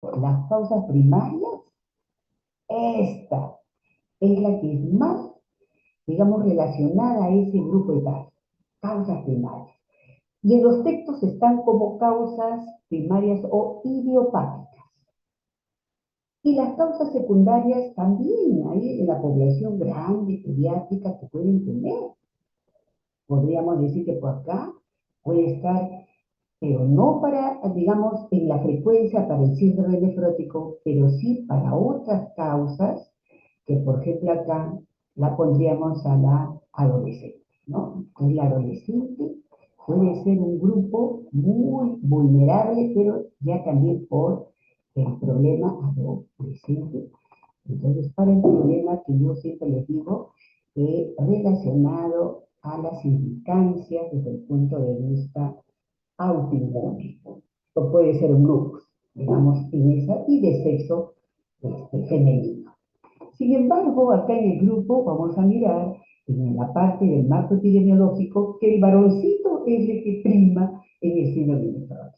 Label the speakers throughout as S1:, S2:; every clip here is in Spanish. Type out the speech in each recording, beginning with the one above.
S1: Las causas primarias, esta es la que es más, digamos, relacionada a ese grupo etario. Causas primarias. Y en los textos están como causas primarias o idiopáticas. Y las causas secundarias también hay en la población grande, pediátrica, que pueden tener. Podríamos decir que por acá puede estar, pero no para, digamos, en la frecuencia para el síndrome nefrótico, pero sí para otras causas, que por ejemplo acá la pondríamos a la adolescente, ¿no? Entonces la adolescente puede ser un grupo muy vulnerable, pero ya también por el problema adolescente. Entonces, para el problema que yo siempre les digo, relacionado a las implicancias desde el punto de vista autoinmune, o puede ser un lupus, digamos, en esa, y de sexo femenino. Sin embargo, acá en el grupo vamos a mirar en la parte del marco epidemiológico que el varoncito es el que prima en el síndrome nefrótico.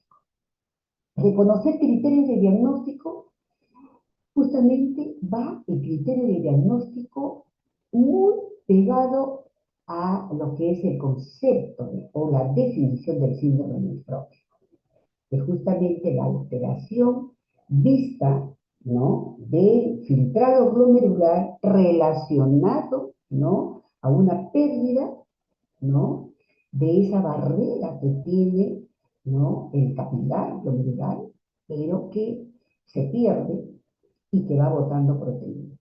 S1: Reconocer criterios de diagnóstico, justamente va el criterio de diagnóstico muy pegado a lo que es el concepto o la definición del síndrome nefrótico, que justamente la alteración vista, ¿no?, del filtrado glomerular relacionado, ¿no?, a una pérdida, ¿no?, de esa barrera que tiene, ¿no?, el capilar glomerular, pero que se pierde y que va botando proteínas.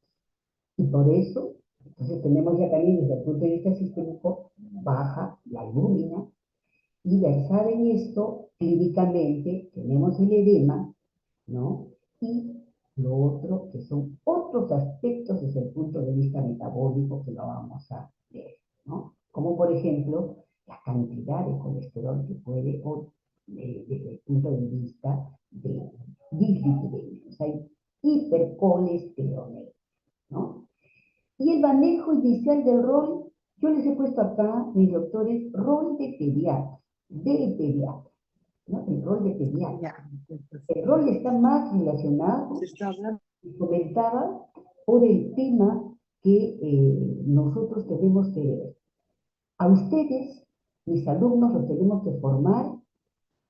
S1: Y por eso, entonces tenemos ya también desde el punto de vista sistémico, baja la albúmina, y versada en esto, clínicamente, tenemos el edema, ¿no? Y lo otro, que son otros aspectos desde el punto de vista metabólico que lo vamos a ver, ¿no? Como por ejemplo, la cantidad de colesterol que puede, o desde el punto de vista de dislipidemia, o sea, hay hipercolesterolemia, ¿no? Y el manejo inicial del rol, yo les he puesto acá, mis doctores, rol de pediatra, ¿no? El rol de pediatra.
S2: Ya,
S1: El rol está más relacionado,
S2: se está hablando.
S1: comentaba, por el tema que nosotros tenemos que ver. A ustedes, mis alumnos, los tenemos que formar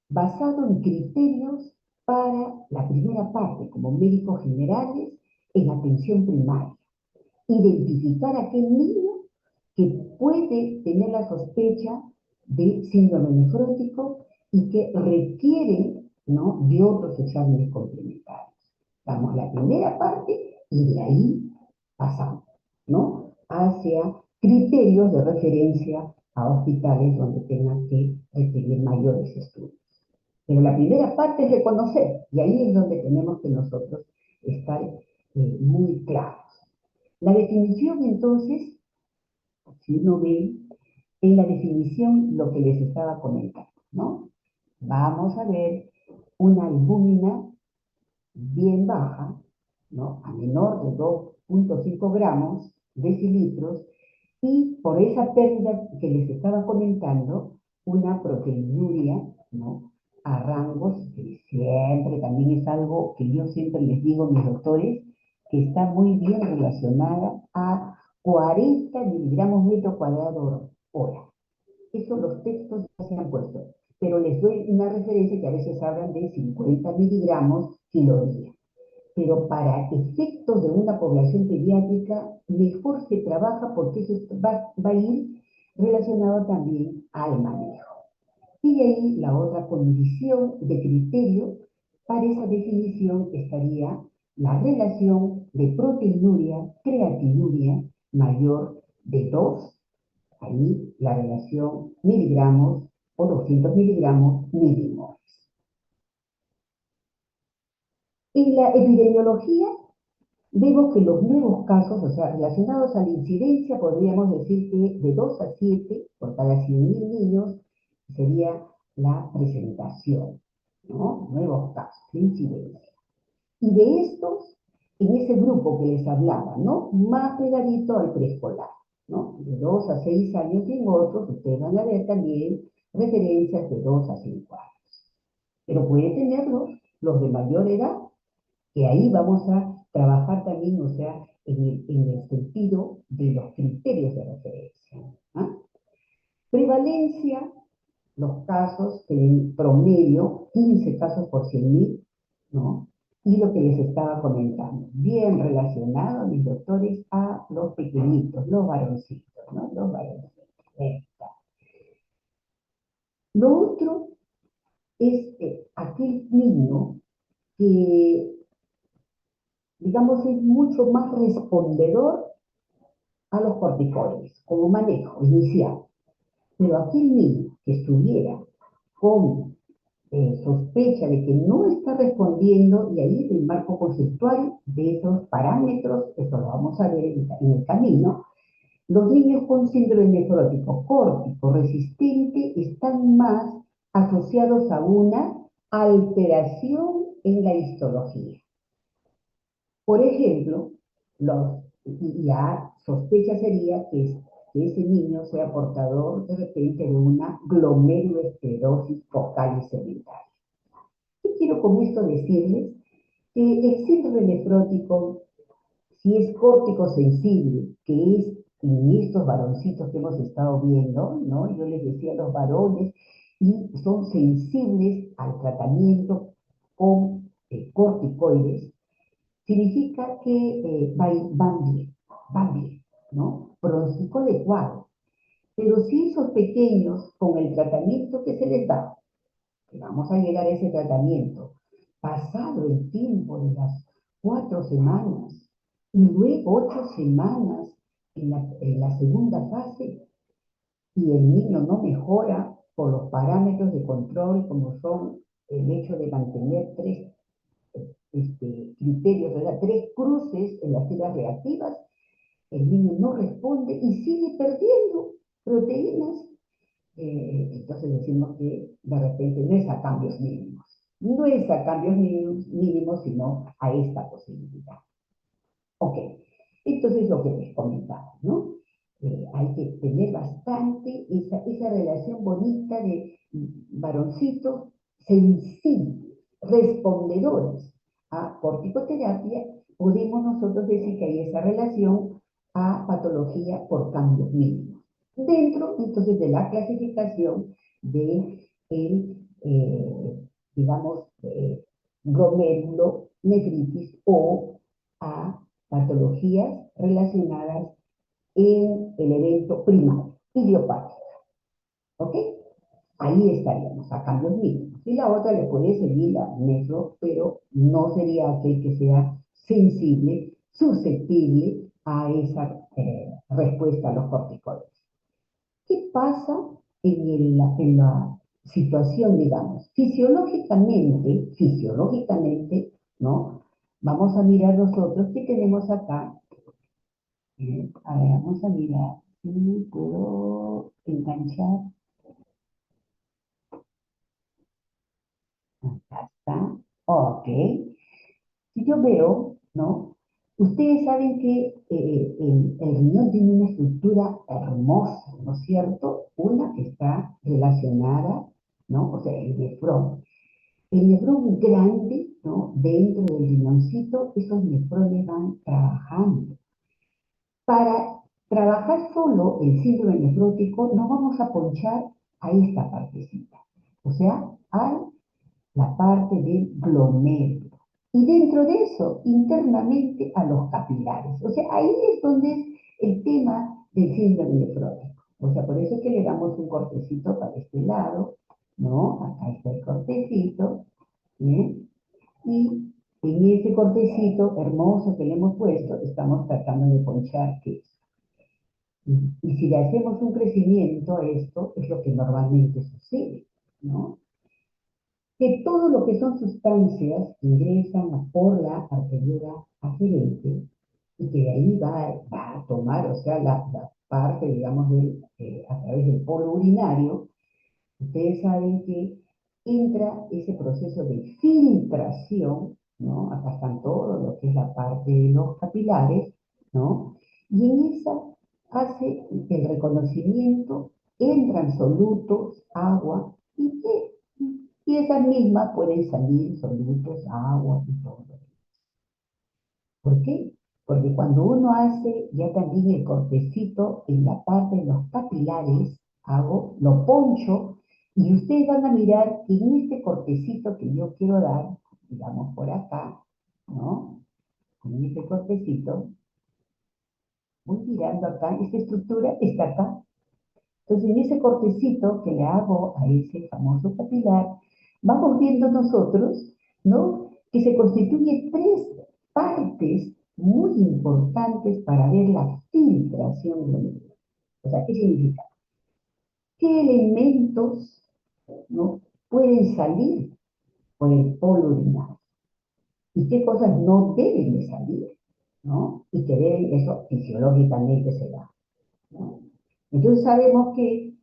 S1: basado en criterios para la primera parte, como médicos generales, en atención primaria. Identificar a aquel niño que puede tener la sospecha de síndrome nefrótico y que requiere, ¿no?, de otros exámenes complementarios. Damos la primera parte y de ahí pasamos, ¿no?, hacia criterios de referencia a hospitales donde tengan que requerir mayores estudios. Pero la primera parte es reconocer, y ahí es donde tenemos que nosotros estar muy claros. La definición, entonces, si uno ve en la definición lo que les estaba comentando, ¿no? Vamos a ver una albúmina bien baja, ¿no?, a menor de 2,5 gramos decilitros, y por esa pérdida que les estaba comentando, una proteinuria, ¿no?, a rangos, que siempre también es algo que yo siempre les digo a mis doctores, que está muy bien relacionada a 40 miligramos metro cuadrado hora. Eso los textos ya se han puesto, pero les doy una referencia que a veces hablan de 50 miligramos kilodía. Pero para efectos de una población pediátrica, mejor se trabaja porque eso va a ir relacionado también al manejo. Y de ahí la otra condición de criterio para esa definición estaría la relación de proteinuria, creatinuria mayor de 2, ahí la relación miligramos o 200 miligramos milimoles. En la epidemiología vemos que los nuevos casos, o sea, relacionados a la incidencia, podríamos decir que de 2 a 7 por cada 100.000 niños sería la presentación, ¿no? Nuevos casos de incidencia. Y de estos, en ese grupo que les hablaba, ¿no?, más pegadito al preescolar, ¿no?, de 2 a 6 años, y en otros ustedes van a ver también referencias de 2 a 5 años. Pero puede tenerlos los de mayor edad, que ahí vamos a trabajar también, o sea, en el sentido de los criterios de referencia. ¿Ah? Prevalencia, los casos que en promedio, 15 casos por 100.000, ¿no? Y lo que les estaba comentando, bien relacionado, mis doctores, a los pequeñitos, los varoncitos, ¿no? Los varoncitos. Lo otro es aquel niño que, digamos, es mucho más respondedor a los corticoides como manejo inicial. Pero aquel niño que estuviera con sospecha de que no está respondiendo, y ahí el marco conceptual de esos parámetros, esto lo vamos a ver en el camino, los niños con síndrome nefrótico córtico resistente están más asociados a una alteración en la histología. Por ejemplo, la sospecha sería que ese niño sea portador de repente de una glomeruloesclerosis focal y segmentaria. ¿Qué quiero con esto decirles? Que el síndrome nefrótico, si es córtico sensible, que es en estos varoncitos que hemos estado viendo, ¿no? Yo les decía los varones, y son sensibles al tratamiento con corticoides, significa que van bien, ¿no? Pronóstico adecuado. Pero si esos pequeños, con el tratamiento que se les da, que vamos a llegar a ese tratamiento, pasado el tiempo de las 4 semanas y luego 8 semanas en la segunda fase, y el niño no mejora por los parámetros de control, como son el hecho de mantener tres criterios, o sea, tres cruces en las filas reactivas, el niño no responde y sigue perdiendo proteínas. Entonces decimos que de repente no es a cambios mínimos, no es a cambios mínimos, sino a esta posibilidad. Ok, entonces lo que les comentaba, ¿no? Hay que tener bastante esa relación bonita de varoncitos sensibles, respondedores a corticoterapia. Podemos nosotros decir que hay esa relación a patología por cambios mínimos. Dentro, entonces, de la clasificación de el, digamos, glomerulonefritis o a patologías relacionadas en el evento primario, idiopático. ¿Ok? Ahí estaríamos, a cambios mínimos. Y la otra le puede seguir la nefro, pero no sería aquel que sea sensible, susceptible a esa respuesta a los corticoides. ¿Qué pasa en la situación, digamos? Fisiológicamente, ¿no? Vamos a mirar nosotros qué tenemos acá. A ver, vamos a mirar si puedo enganchar. Acá está. Ok. Si yo veo, ¿no? Ustedes saben que el riñón tiene una estructura hermosa, ¿no es cierto? Una que está relacionada, ¿no? O sea, el nefrón. El nefrón grande, ¿no? Dentro del riñoncito, esos nefrones van trabajando. Para trabajar solo el síndrome nefrótico, no vamos a ponchar a esta partecita, o sea, a la parte del glomérulo. Y dentro de eso, internamente a los capilares. O sea, ahí es donde es el tema del síndrome nefrótico. O sea, por eso es que le damos un cortecito para este lado, ¿no? Acá está el cortecito, ¿eh? Y en ese cortecito hermoso que le hemos puesto, estamos tratando de ponchar que y si le hacemos un crecimiento a esto, es lo que normalmente sucede, ¿no? Que todo lo que son sustancias que ingresan por la arteriola aferente y que de ahí va a tomar, o sea, la parte, digamos, a través del polo urinario, ustedes saben que entra ese proceso de filtración, ¿no? Acá están todo lo que es la parte de los capilares, ¿no? Y en esa hace el reconocimiento, entran solutos, agua, y esas mismas pueden salir solutos, agua y todo. ¿Por qué? Porque cuando uno hace ya también el cortecito en la parte de los capilares, hago, lo poncho, y ustedes van a mirar que en este cortecito que yo quiero dar, digamos por acá, ¿no? En este cortecito, voy mirando acá, esta estructura está acá. Entonces, en ese cortecito que le hago a ese famoso capilar, vamos viendo nosotros, ¿no? Que se constituye tres partes muy importantes para ver la filtración glomerular. O sea, ¿qué significa? ¿Qué elementos, ¿no? pueden salir por el polo urinario? ¿Y qué cosas no deben de salir? ¿No? Y que deben, eso fisiológicamente se da. ¿No? Entonces sabemos que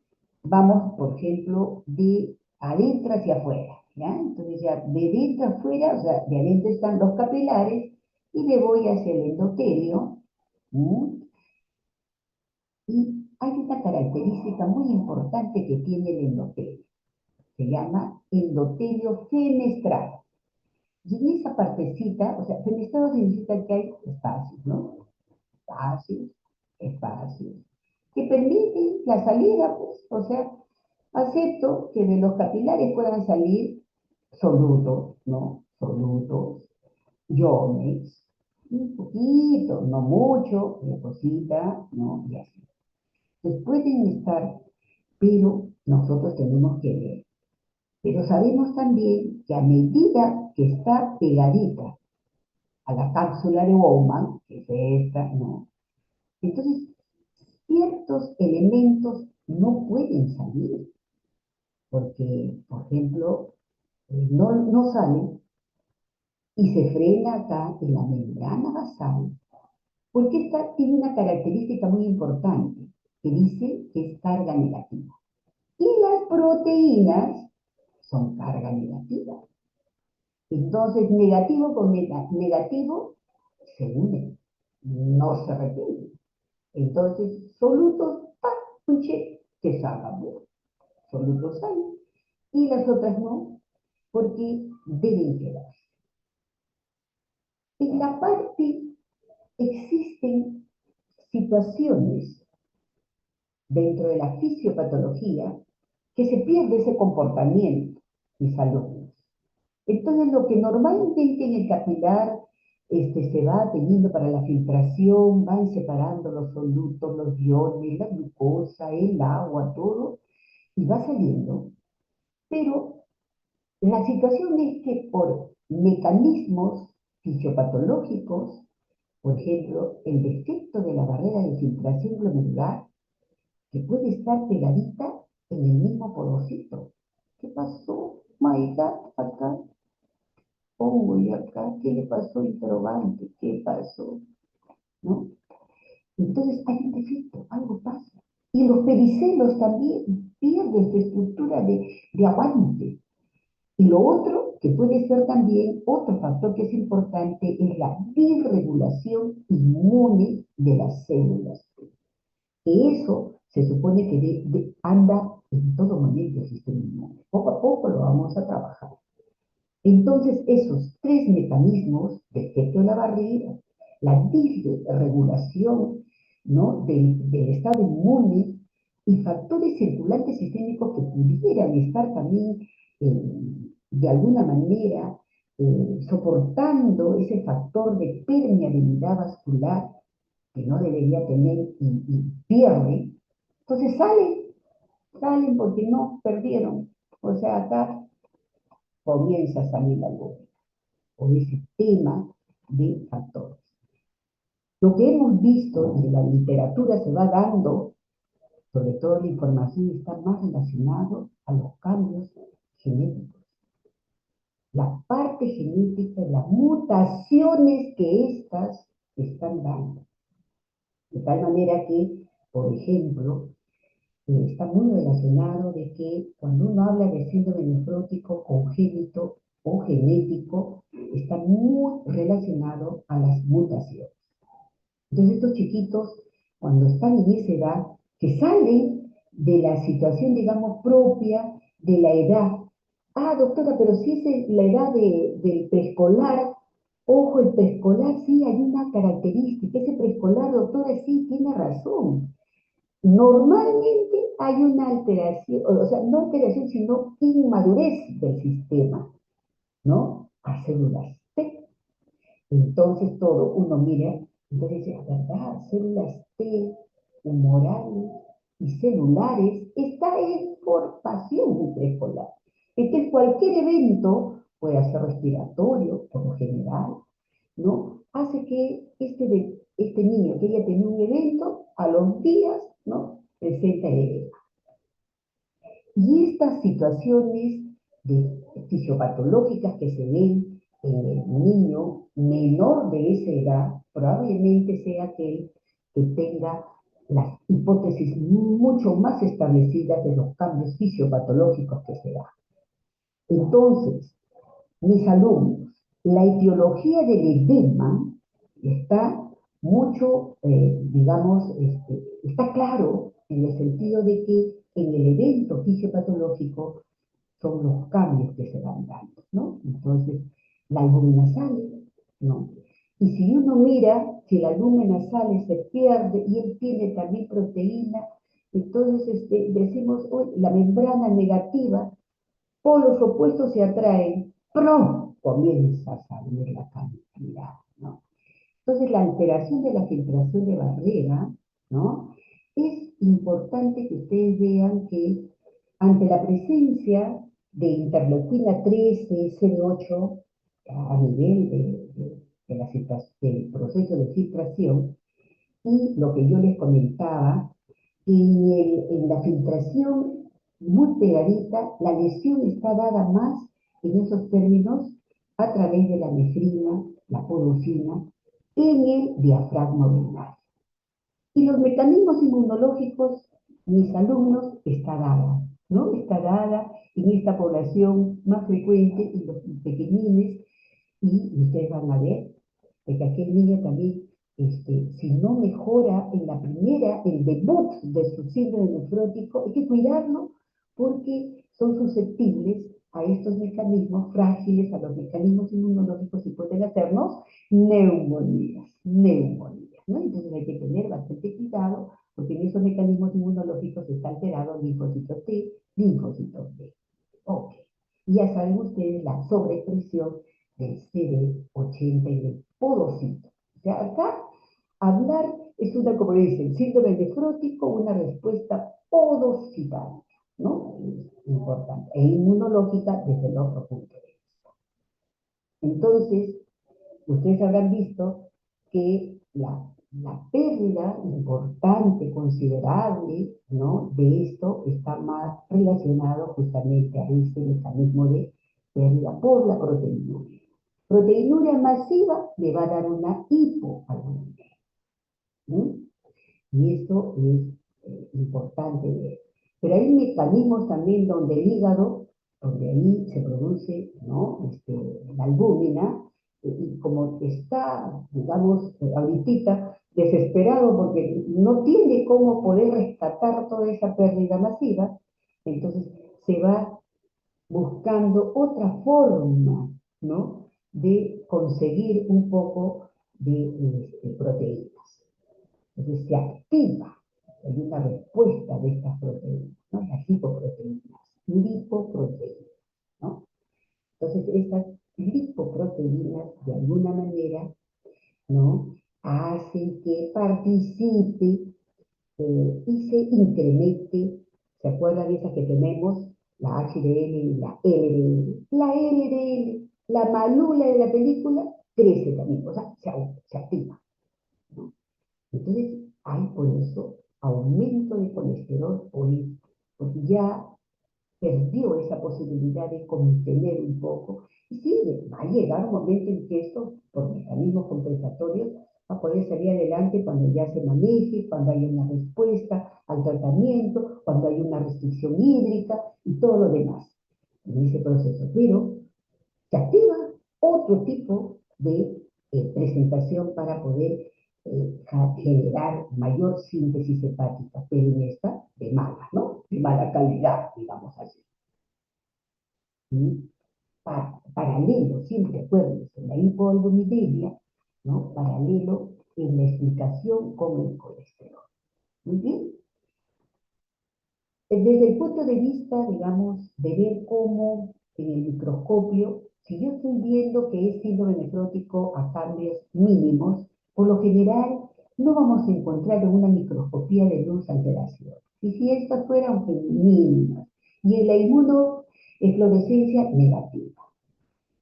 S1: vamos, por ejemplo, de adentro hacia afuera, ¿ya? Entonces ya de dentro a afuera, o sea, de adentro están los capilares y me voy hacia el endotelio, ¿m? Y hay una característica muy importante que tiene el endotelio, se llama endotelio fenestral. Y en esa partecita, o sea, fenestrado significa que hay espacios, ¿no? Espacios, espacios, que permiten la salida, pues, o sea, acepto que de los capilares puedan salir solutos, ¿no? Solutos, iones, un poquito, no mucho, una cosita, ¿no? Y así. Entonces pueden estar, pero nosotros tenemos que ver. Pero sabemos también que a medida que está pegadita a la cápsula de Bowman, que es esta, ¿no? Entonces, ciertos elementos no pueden salir, porque, por ejemplo, no salen y se frena acá en la membrana basal, porque esta tiene una característica muy importante, que dice que es carga negativa. Y las proteínas son carga negativa. Entonces, negativo con negativo se unen, no se repelen. Entonces, solutos, ¡pam! Un check que salgan, ¿no? Solutos salen y las otras no, porque deben quedar. En la parte existen situaciones dentro de la fisiopatología que se pierde ese comportamiento, mis alumnos. Entonces, lo que normalmente en el capilar se va teniendo para la filtración, van separando los solutos, los iones, la glucosa, el agua, todo, y va saliendo. Pero la situación es que por mecanismos fisiopatológicos, por ejemplo, el defecto de la barrera de filtración glomerular, que puede estar pegadita en el mismo porocito. ¿Qué pasó? My God, acá. Oh, y acá, ¿qué le pasó? Interrogante, ¿qué pasó? ¿No? Entonces hay un defecto, algo pasa. Y los pericelos también pierden su estructura de aguante. Y lo otro, que puede ser también otro factor que es importante, es la disregulación inmune de las células. Que eso se supone que anda en todo momento el sistema inmune. Poco a poco lo vamos a trabajar. Entonces, esos tres mecanismos, defecto de la barrera, la disregulación, ¿no? del estado inmune y factores circulantes sistémicos que pudieran estar también de alguna manera soportando ese factor de permeabilidad vascular que no debería tener y pierde, entonces salen porque no perdieron. O sea, acá comienza a salir la luz o ese tema de factores. Lo que hemos visto y de la literatura se va dando, sobre todo la información está más relacionado a los cambios genéticos. La parte genética y las mutaciones que éstas están dando. De tal manera que, por ejemplo, está muy relacionado de que cuando uno habla de síndrome nefrótico congénito o genético, está muy relacionado a las mutaciones. Entonces estos chiquitos, cuando están en esa edad, que salen de la situación, digamos, propia de la edad. Ah, doctora, pero si es la edad del preescolar, Ojo, el preescolar sí hay una característica, ese preescolar, doctora, sí tiene razón. Normalmente hay una alteración, o sea, no alteración, sino inmadurez del sistema, ¿no? A células T. Entonces todo, uno mira, entonces dice, ¿verdad? Células T, humorales y celulares, está en formación preescolar. Entonces cualquier evento, puede ser respiratorio, por lo general, ¿no? Hace que este niño que haya tenido un evento, a los días, ¿no? Presenta el evento. Y estas situaciones fisiopatológicas que se ven en el niño menor de esa edad, probablemente sea aquel que tenga las hipótesis mucho más establecidas de los cambios fisiopatológicos que se dan. Entonces, mis alumnos, la etiología del edema está mucho, digamos, está claro en el sentido de que en el evento fisiopatológico son los cambios que se van dando, ¿no? Entonces, la albúmina sale, ¿no? Y si uno mira, si la albúmina sale, se pierde y él tiene también proteína, entonces decimos, oh, la membrana negativa, polos opuestos se atraen, ¡prum! Comienza a salir la cantidad, ¿no? Entonces, la alteración de la filtración de barrera, ¿no? Es importante que ustedes vean que ante la presencia de interleuquina 13, CD8, a nivel del proceso de filtración, y lo que yo les comentaba, en la filtración muy pegadita, la lesión está dada más en esos términos a través de la nefrina, la podocina, en el diafragma urinario. Y los mecanismos inmunológicos, mis alumnos, está dada, ¿no? Está dada en esta población más frecuente, en los pequeñines, y ustedes van a ver que aquel niño también, si no mejora en la primera, el debut de su síndrome nefrótico, hay que cuidarlo porque son susceptibles a estos mecanismos frágiles, a los mecanismos inmunológicos y pueden hacernos neumonías, ¿no? Entonces hay que tener bastante cuidado porque en esos mecanismos inmunológicos está alterado linfocitos T, linfocitos B. Ok. Y ya saben ustedes la sobreexpresión del CD80 y del podocito. O sea, acá hablar es una, como dicen, síndrome nefrótico, una respuesta podocitaria, ¿no? Es importante. E inmunológica desde el otro punto de vista. Entonces, ustedes habrán visto que la pérdida importante, considerable, ¿no? De esto está más relacionado justamente a este mecanismo de pérdida por la proteinuria. Proteinuria masiva le va a dar una hipoalbuminemia, ¿no? Y esto es importante ver. Pero hay mecanismos también donde el hígado, donde ahí se produce, ¿no? La albúmina, y como está, digamos, ahorita desesperado porque no tiene cómo poder rescatar toda esa pérdida masiva, entonces se va buscando otra forma, ¿no? De conseguir un poco de proteínas. Entonces se activa, hay una respuesta de estas proteínas, ¿no? Las lipoproteínas, ¿no? Entonces estas lipoproteínas, de alguna manera, ¿no? Hacen que participe y se incremente, ¿se acuerdan de esas que tenemos? La HDL y la LDL. La LDL, la malula de la película, crece también, o sea, se activa, ¿no? Entonces, hay por eso aumento de colesterol porque ya perdió esa posibilidad de contener un poco. Y sí, va a llegar un momento en que esto, por mecanismos compensatorios, va a poder salir adelante cuando ya se maneje, cuando haya una respuesta al tratamiento, cuando hay una restricción hídrica y todo lo demás en ese proceso. Pero se activa otro tipo de presentación para poder generar mayor síntesis hepática, pero en esta de mala, ¿no? De mala calidad, digamos así. ¿Sí? paralelo, siempre acuérdense, la hipoalbuminemia, ¿no? Paralelo en la explicación con el colesterol. Muy bien. Desde el punto de vista, digamos, de ver cómo en el microscopio, si yo estoy viendo que es síndrome nefrótico a cambios mínimos, por lo general no vamos a encontrar en una microscopía de luz alteración. Y si estas fueran mínimas, y en la inmunofluorescencia negativa,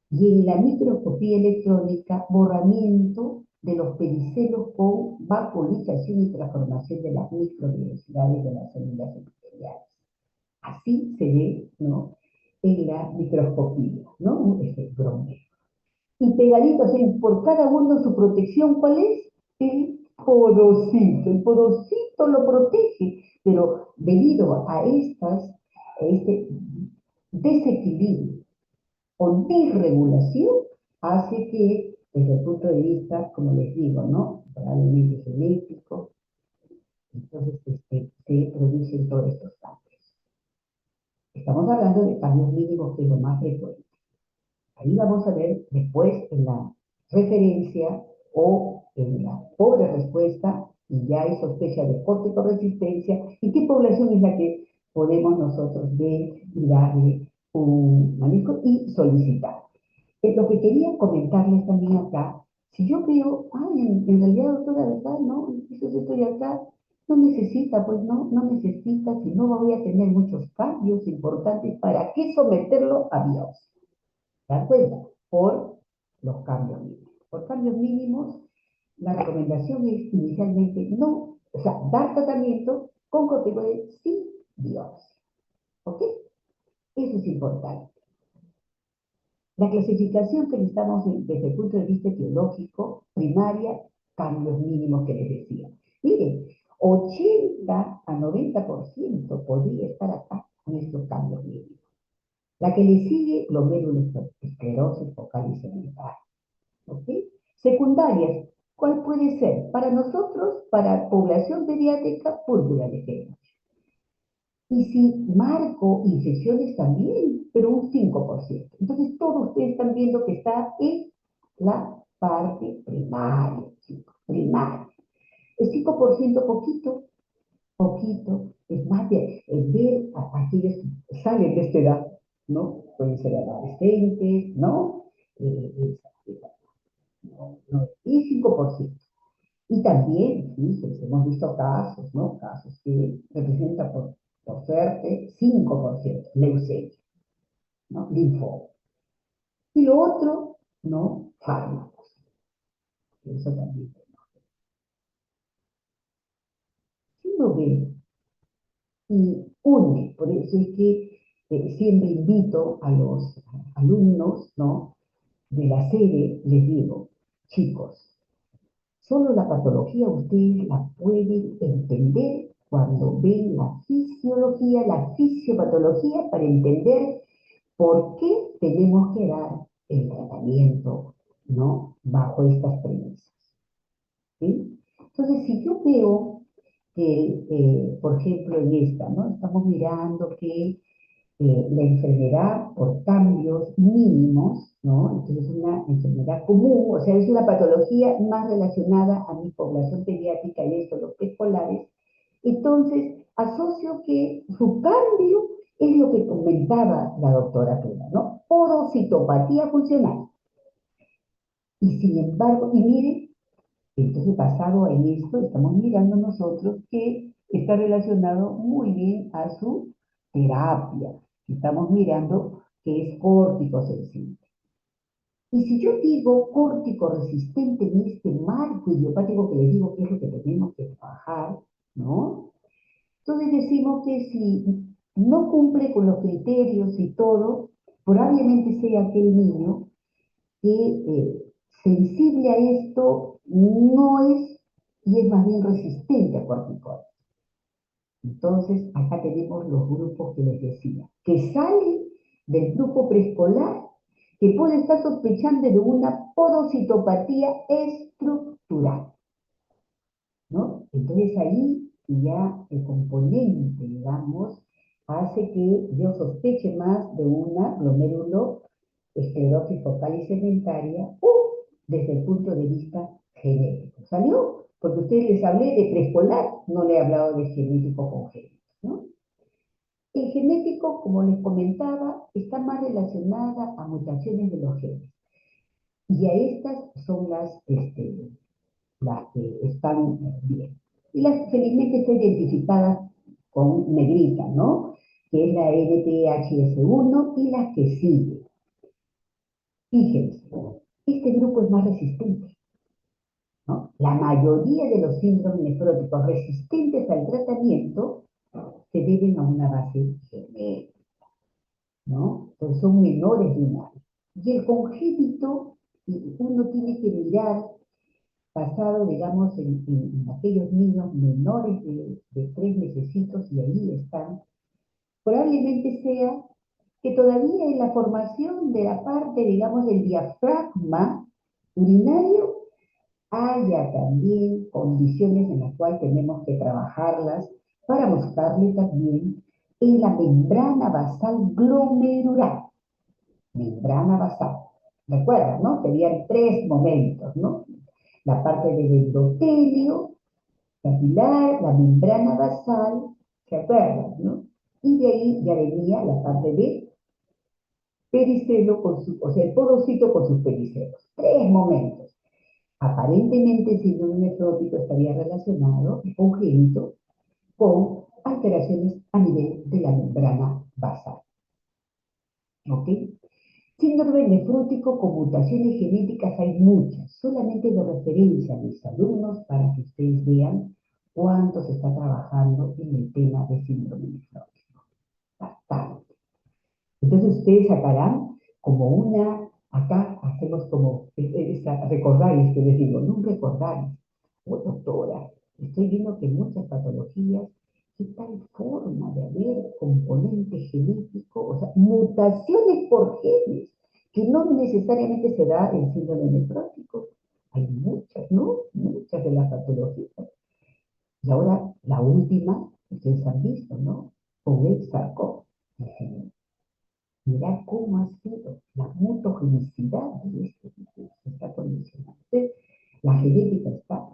S1: y en la microscopía electrónica, borramiento de los pedicelos con vaporización y transformación de las microvelocidades de las células epiteliales. Así se ve, ¿no? En la microscopía, ¿no? Este bromeo. Y pegaditos por cada uno su protección, ¿cuál es? El porocito. El porocito lo protege, pero debido a este desequilibrio o disregulación, hace que, desde el punto de vista, como les digo, ¿no? Probablemente genético, entonces se producen todos estos cambios. Estamos hablando de cambios mínimos, que es lo más frecuente. Ahí vamos a ver después en la referencia o en la pobre respuesta, y ya hay sospecha de corticoresistencia, y qué población es la que podemos nosotros ver y darle un manejo y solicitar. Lo que quería comentarles también acá, si yo veo, en realidad, doctora, ¿verdad? No, yo estoy acá, no necesita, pues no necesita, si no voy a tener muchos cambios importantes, ¿para qué someterlo a biopsia? ¿Se dan cuenta? Por los cambios mínimos. Por cambios mínimos, la recomendación es inicialmente no, o sea, dar tratamiento con corticoides sin biopsia. ¿Ok? Eso es importante. La clasificación que necesitamos desde el punto de vista etiológico, primaria, cambios mínimos que les decía. Miren, 80 a 90% podría estar acá con estos cambios mínimos. La que le sigue, glomerulosclerosis focal y segmental. ¿Ok? Secundarias, ¿cuál puede ser? Para nosotros, para población pediátrica, púrpura de Henoch. Y si marco infecciones también, pero un 5%. Entonces, todos ustedes están viendo que está en la parte primaria, chicos, primaria. El 5% poquito, poquito, es más de ver a aquellos que salen de esta edad, ¿no? Pueden ser adolescentes, ¿no? Y 5%. Y también, fíjense, hemos visto casos, ¿no? Casos que representan por suerte 5%, leucemia, ¿no? Linfoma. Y lo otro, ¿no? Fármacos. Eso también. Si uno ve y une, por eso es que siempre invito a los alumnos, ¿no? De la sede, les digo, chicos, solo la patología ustedes la pueden entender cuando ven la fisiología, la fisiopatología, para entender por qué tenemos que dar el tratamiento, ¿no? Bajo estas premisas. ¿Sí? Entonces, si yo veo que, por ejemplo, en esta, ¿no? Estamos mirando que la enfermedad por cambios mínimos, ¿no? Entonces es una enfermedad común, o sea, es una patología más relacionada a mi población pediátrica y esto, los preescolares. Entonces, asocio que su cambio es lo que comentaba la doctora Tuna, ¿no? Porocitopatía funcional. Y sin embargo, y miren, entonces basado en esto, estamos mirando nosotros que está relacionado muy bien a su terapia. Estamos mirando que es córtico sensible. Y si yo digo córtico resistente en este marco idiopático que les digo que es lo que tenemos que trabajar, ¿no? Entonces decimos que si no cumple con los criterios y todo, probablemente sea aquel niño que sensible a esto no es, y es más bien resistente a corticoides. Entonces, acá tenemos los grupos que les decía, que salen del grupo preescolar, que puede estar sospechando de una porocitopatía estructural, ¿no? Entonces ahí ya el componente, digamos, hace que yo sospeche más de una glomérulo esclerosis focal y segmentaria, desde el punto de vista genético. ¿Salió? Porque ustedes les hablé de preescolar, no le he hablado de genético congénito, ¿no? El genético, como les comentaba, está más relacionada a mutaciones de los genes. Y a estas son las que están bien. Y las felizmente está identificada con negrita, ¿no? Que es la NPHS1 y las que siguen. Fíjense, este grupo es más resistente, ¿no? La mayoría de los síndromes nefróticos resistentes al tratamiento se deben a una base genética, ¿no? Entonces son menores de un año. Y el congénito, uno tiene que mirar, basado, digamos, en aquellos niños menores de 3 mesecitos, y ahí están, probablemente sea que todavía en la formación de la parte, digamos, del diafragma urinario haya también condiciones en las cuales tenemos que trabajarlas para buscarle también en la membrana basal glomerular. Membrana basal. ¿Recuerdan, no? Serían 3 momentos, ¿no? La parte del endotelio capilar, la membrana basal, ¿se acuerdan, no? Y de ahí ya venía la parte de pericelo, o sea, el porocito con sus pericelos. 3 momentos. Aparentemente el síndrome nefrótico estaría relacionado, congénito, con alteraciones a nivel de la membrana basal. ¿Ok? Síndrome nefrótico con mutaciones genéticas hay muchas, solamente de referencia a mis alumnos para que ustedes vean cuánto se está trabajando en el tema de síndrome nefrótico. Bastante. Entonces ustedes sacarán como acá hacemos como, recordáis, que les digo, no recordáis. Oh, doctora, estoy viendo que muchas patologías, ¿qué tal forma de haber componente genético, o sea, mutaciones por genes, que no necesariamente se da en síndrome nefrótico? Hay muchas, ¿no? Muchas de las patologías. Y ahora, la última, ustedes han visto, ¿no? Con el sarcoma. Mirad cómo ha sido la mutagenicidad de este virus, está condicionado. Entonces, la genética está.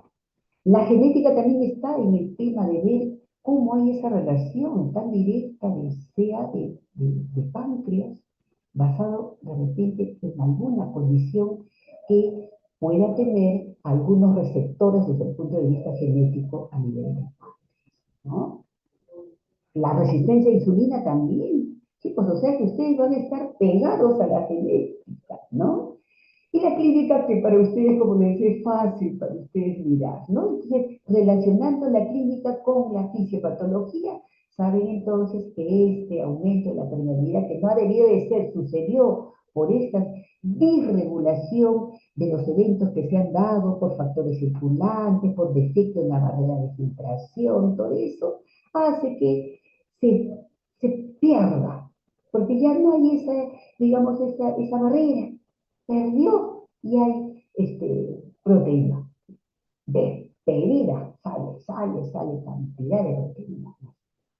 S1: La genética también está en el tema de ver cómo hay esa relación tan directa de SEA de páncreas, basado de repente en alguna condición que pueda tener algunos receptores desde el punto de vista genético a nivel de páncreas, ¿no? La resistencia a insulina también, chicos, o sea que ustedes van a estar pegados a la genética, ¿no? Y la clínica, que para ustedes, como les decía, es fácil para ustedes mirar, ¿no? Entonces, relacionando la clínica con la fisiopatología, saben entonces que este aumento de la permeabilidad, que no ha debido de ser, sucedió por esta disregulación de los eventos que se han dado por factores circulantes, por defecto en la barrera de filtración, todo eso hace que se, se pierda, porque ya no hay esa, digamos, esa barrera, perdió y hay proteína. Despedida, sale cantidad de proteína,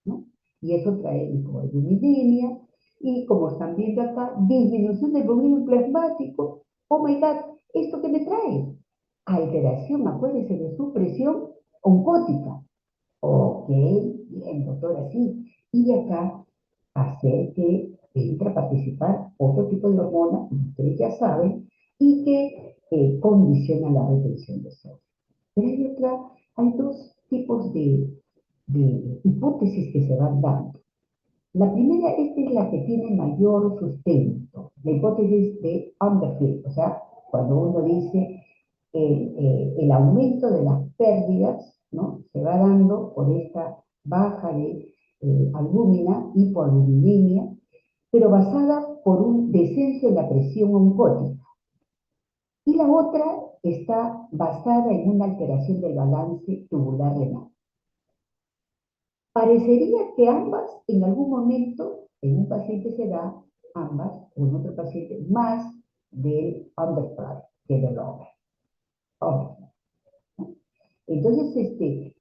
S1: ¿no? Y eso trae hipoalbuminemia, y como están viendo acá, disminución del volumen plasmático. Oh my God, ¿esto qué me trae? Alteración, acuérdense, de su presión oncótica. Ok, bien, doctora, sí. Y acá hacer que entre a participar otro tipo de hormonas, como ustedes ya saben, y que condiciona la retención de sodio. Pero hay 2 tipos de hipótesis que se van dando. La primera, esta es la que tiene mayor sustento, la hipótesis de Underfield, o sea, cuando uno dice el aumento de las pérdidas, ¿no? Se va dando por esta baja de albúmina, hipoalbuminemia, pero basada por un descenso en la presión oncótica. Y la otra está basada en una alteración del balance tubular renal. Parecería que ambas, en algún momento, en un paciente se da ambas, o en otro paciente, más del underfly que del over. Entonces, que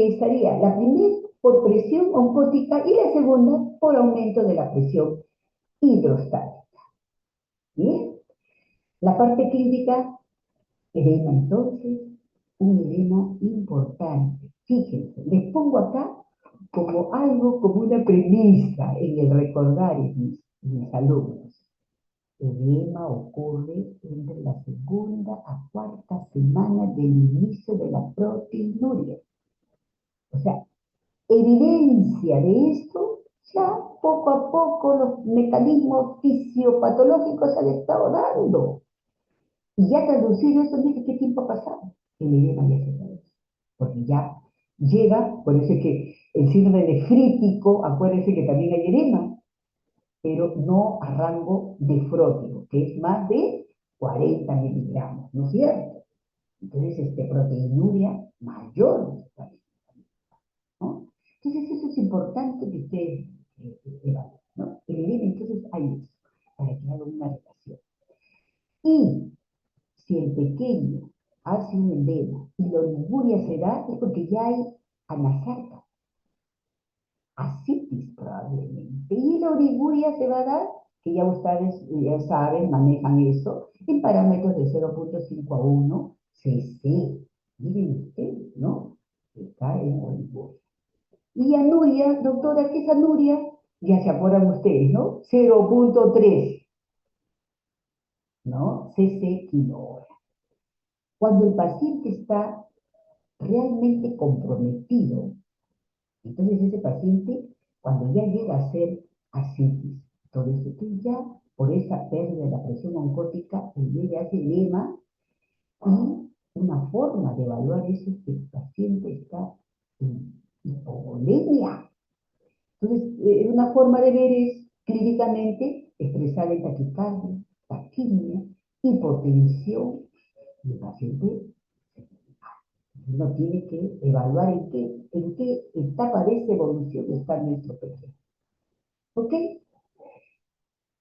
S1: estaría la primera por presión oncótica y la segunda por aumento de la presión hidrostática. ¿Bien? La parte clínica, edema entonces, un edema importante. Fíjense, les pongo acá como algo, como una premisa en el recordar en mis alumnos. Edema ocurre entre la segunda a cuarta semana del inicio de la proteinuria. O sea, evidencia de esto, ya poco a poco los mecanismos fisiopatológicos se han estado dando. Y ya traducido eso, dice qué tiempo ha pasado. El edema ya se traduce. Porque ya llega, por eso es que el síndrome nefrítico, acuérdense que también hay edema, pero no a rango nefrótico, que es más de 40 miligramos, ¿no es cierto? Entonces, proteinuria mayor de 40, ¿no? Entonces, eso es importante que ustedes evalúen, ¿no? El edema, entonces, hay eso, para que haga una relación. Y si el pequeño hace un edema y la oliguria se da, es porque ya hay anasarca, asitis probablemente. Y la oliguria se va a dar, que ya ustedes ya saben, manejan eso, en parámetros de 0,5 a 1 cc. Miren ustedes, ¿no? Está en oliguria. Y anuria, doctora, ¿qué es anuria? Ya se acuerdan ustedes, ¿no? 0,3, ¿no? cc kilo hora. Cuando el paciente está realmente comprometido, entonces ese paciente, cuando ya llega a ser ascitis, todo eso, entonces ya por esa pérdida de la presión oncótica, el bebé hace edema y una forma de evaluar eso es que el paciente está en hipovolemia. Entonces, una forma de ver es clínicamente expresar en taquicardia, taquimia, hipotensión, y el paciente uno tiene que evaluar en qué etapa de esa evolución está nuestro pequeño. ¿Ok?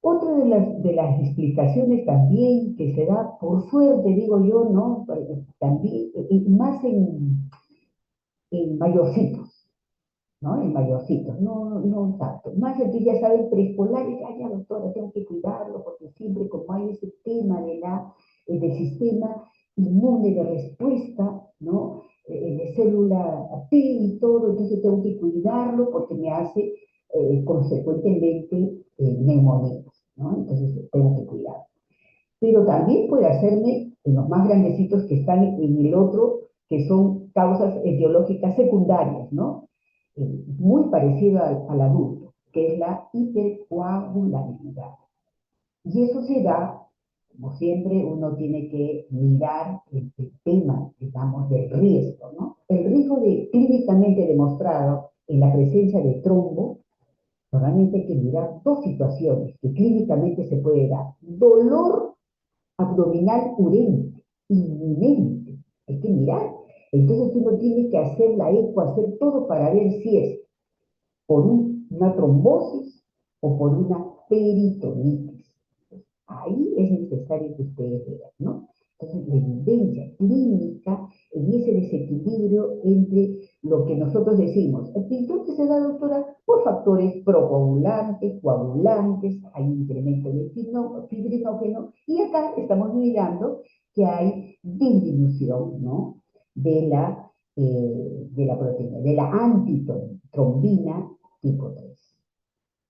S1: Otra de las explicaciones también que se da, por suerte, digo yo, ¿no? También, más en mayorcitos, ¿no? En mayorcitos, no tanto. Más aquí ya saben, preescolares, ya doctora, tengo que cuidarlo, porque siempre como hay ese tema del sistema inmune de respuesta, ¿no? De célula T y todo, entonces tengo que cuidarlo porque me hace consecuentemente neumonías, ¿no? Entonces tengo que cuidarlo. Pero también puede hacerme en los más grandecitos que están en el otro, que son causas etiológicas secundarias, ¿no? Muy parecido al adulto, que es la hipercoagulabilidad. Y eso se da, como siempre, uno tiene que mirar el tema, digamos, del riesgo, ¿no? El riesgo clínicamente demostrado en la presencia de trombo, normalmente hay que mirar dos situaciones que clínicamente se puede dar. Dolor abdominal urente, inminente. Hay que mirar. Entonces uno tiene que hacer la eco, hacer todo para ver si es por una trombosis o por una peritonitis. Ahí es necesario que ustedes vean, ¿no? Entonces, la evidencia clínica en ese desequilibrio entre lo que nosotros decimos, el pintor que se da, doctora, por factores procoagulantes, coagulantes, hay un incremento de fibrinógeno, y acá estamos mirando que hay disminución, ¿no? De la proteína, de la antitrombina tipo 3.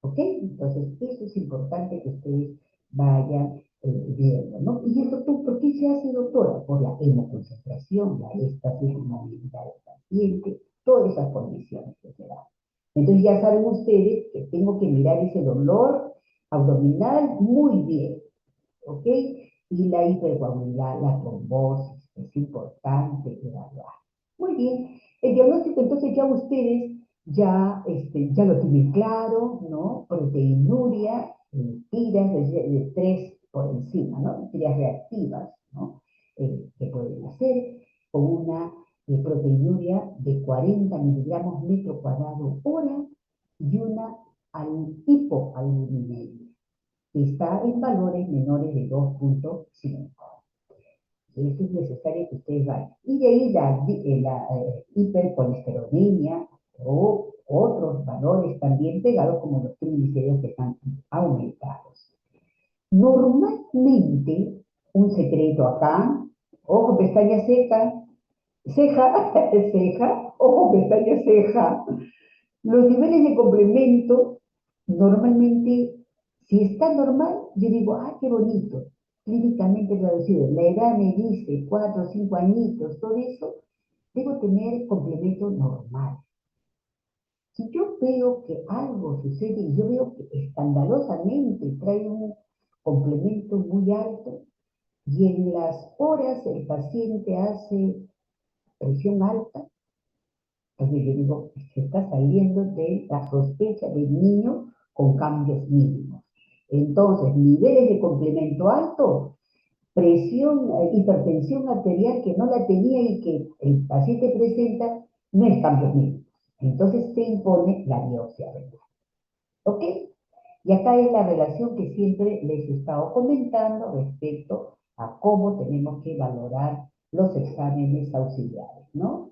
S1: ¿Ok? Entonces, eso es importante que ustedes vayan viendo, ¿no? ¿Y esto por qué se hace, doctora? Por la hemoconcentración, la éstasis, la movilidad del paciente, todas esas condiciones que se dan. Entonces, ya saben ustedes que tengo que mirar ese dolor abdominal muy bien, ¿ok? Y la hipercoagulabilidad, la trombosis, es importante evaluar. Muy bien. El diagnóstico, entonces, ya ustedes ya lo tienen claro, ¿no? Proteinuria, tiras de 3 por encima, ¿no? Tiras reactivas, ¿no? Que pueden hacer con una proteinuria de 40 miligramos metro cuadrado hora y una hipoalbuminemia, que está en valores menores de 2,5. Eso es necesario que ustedes vayan. Y de ahí la hipercolesterolemia o otros valores también pegados como los triglicéridos que están aumentados. Normalmente, un secreto acá, ojo, pestaña seca, ceja, ceja, ojo, pestaña, ceja. Los niveles de complemento, normalmente, si está normal, yo digo, ah, qué bonito, clínicamente traducido. La edad me dice 4 o 5 añitos, todo eso, debo tener complemento normal. Si yo veo que algo sucede y yo veo que escandalosamente trae un complemento muy alto y en las horas el paciente hace presión alta, entonces yo digo, se está saliendo de la sospecha del niño con cambios mínimos. Entonces, niveles de complemento alto, presión, hipertensión arterial que no la tenía y que el paciente presenta, no es cambios mínimos. Entonces se impone la biopsia regular. ¿Ok? Y acá es la relación que siempre les he estado comentando respecto a cómo tenemos que valorar los exámenes auxiliares, ¿no?